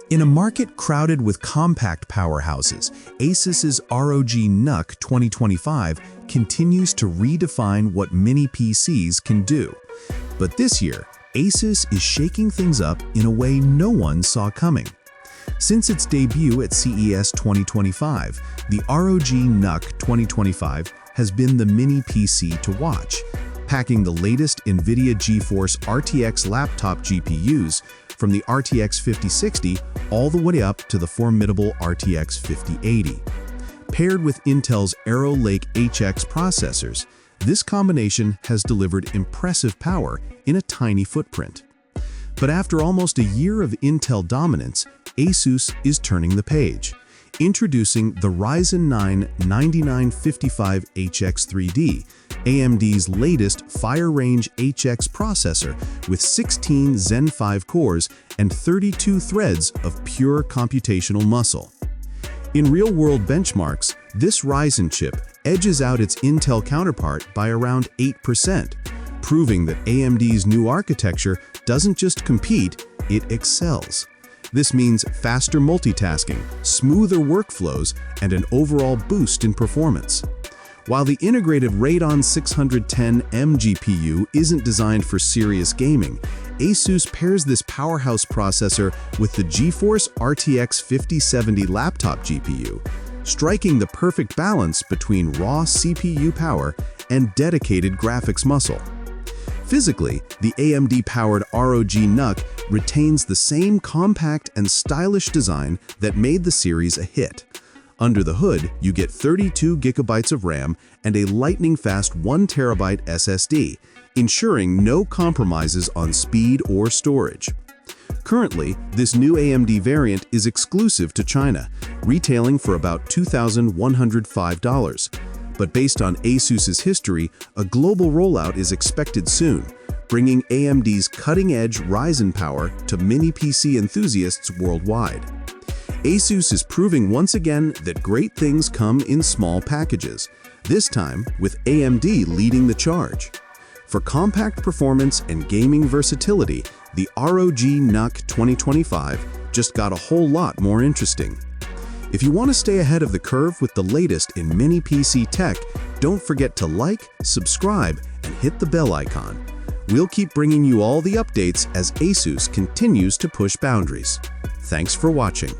In a market crowded with compact powerhouses, Asus's ROG NUC 2025 continues to redefine what mini PCs can do. But this year, Asus is shaking things up in a way no one saw coming. Since its debut at CES 2025, the ROG NUC 2025 has been the mini PC to watch, packing the latest Nvidia GeForce RTX laptop GPUs from the RTX 5060 all the way up to the formidable RTX 5080. Paired with Intel's Arrow Lake HX processors, this combination has delivered impressive power in a tiny footprint. But after almost a year of Intel dominance, Asus is turning the page, introducing the Ryzen 9 9955HX3D, AMD's latest Fire Range HX processor with 16 Zen 5 cores and 32 threads of pure computational muscle. In real-world benchmarks, this Ryzen chip edges out its Intel counterpart by around 8%, proving that AMD's new architecture doesn't just compete, it excels. This means faster multitasking, smoother workflows, and an overall boost in performance. While the integrated Radeon 610M GPU isn't designed for serious gaming, Asus pairs this powerhouse processor with the GeForce RTX 5070 laptop GPU, striking the perfect balance between raw CPU power and dedicated graphics muscle. Physically, the AMD-powered ROG NUC retains the same compact and stylish design that made the series a hit. Under the hood, you get 32 GB of RAM and a lightning-fast 1 TB SSD, ensuring no compromises on speed or storage. Currently, this new AMD variant is exclusive to China, retailing for about $2,105. But based on Asus's history, a global rollout is expected soon, bringing AMD's cutting-edge Ryzen power to mini PC enthusiasts worldwide. Asus is proving once again that great things come in small packages, this time with AMD leading the charge. For compact performance and gaming versatility, the ROG NUC 2025 just got a whole lot more interesting. If you want to stay ahead of the curve with the latest in mini PC tech, don't forget to like, subscribe, and hit the bell icon. We'll keep bringing you all the updates as Asus continues to push boundaries. Thanks for watching.